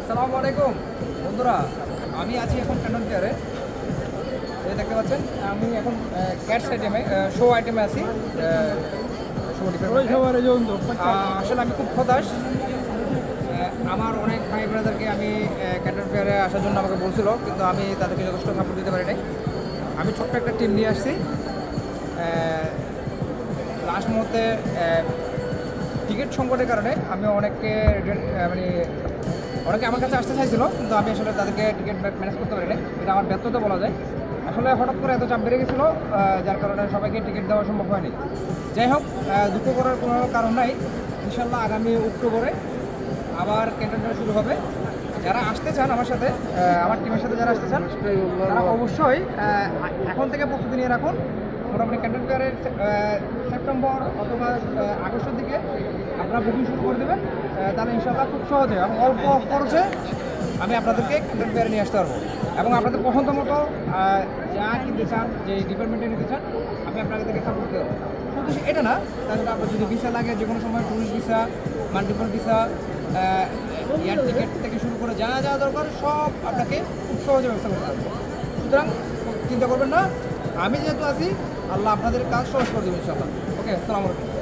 আসসালামু আলাইকুম বন্ধুরা, আমি আছি এখন ক্যান্টন ফেয়ারে। দেখতে পাচ্ছেন আমি এখন ক্যাটস আইটেমে শো আইটেমে আছি। শো আসলে আমি খুব হতাশ। আমার অনেক ভাই ব্রাদারকে আমি ক্যান্টন ফেয়ারে আসার জন্য আমাকে বলছিল, কিন্তু আমি তাদেরকে যথেষ্ট সাপোর্ট দিতে পারি নাই। আমি ছোট্ট একটা টিম নিয়ে আসছি। লাস্ট মুহূর্তে টিকিট সংকটের কারণে আমি অনেকে আমার কাছে আসতে চাইছিল, কিন্তু আমি আসলে তাদেরকে টিকিট ম্যানেজ করতে পারি না। এটা আমার ব্যর্থতা বলা যায়। আসলে হঠাৎ করে এত চাপ বেড়ে গেছিলো, যার কারণে সবাইকে টিকিট দেওয়া সম্ভব হয়নি। যাই হোক, দুঃখ করার কোনো কারণ নাই। ইনশাল্লাহ আগামী অক্টোবরে আবার ক্যান্টনটা শুরু হবে। যারা আসতে চান আমার সাথে, আমার টিমের সাথে যারা আসতে চান, তারা অবশ্যই এখন থেকে প্রস্তুতি নিয়ে রাখুন। মোটামুটি ক্যান্টন ফেয়ারের সেপ্টেম্বর অথবা আগস্টের দিকে আপনারা বুকিং শুরু করে দেবেন। তাহলে ইনশাআল্লাহ খুব সহজে এবং অল্প খরচে আমি আপনাদেরকে ক্যান্টন ফেয়ারে নিয়ে আসতে পারবো। এবং আপনাদের পছন্দ মতো যা কিনতে চান, যে ডিপার্টমেন্টে নিতে চান, আমি আপনাদেরকে সাপোর্ট দেবো। শুধু এটা না, তাছাড়া আপনার যদি ভিসা লাগে, যে কোনো সময় tourist visa, multiple visa, air ticket থেকে শুরু করে যা যা দরকার সব আপনাকে খুব সহজে ব্যবস্থা করতে পারবো। সুতরাং চিন্তা করবেন না, আমি যেহেতু আছি, আল্লাহ আপনাদের কাজ সহজ করে দেবেন ইনশাআল্লাহ। ওকে, আসসালামু আলাইকুম।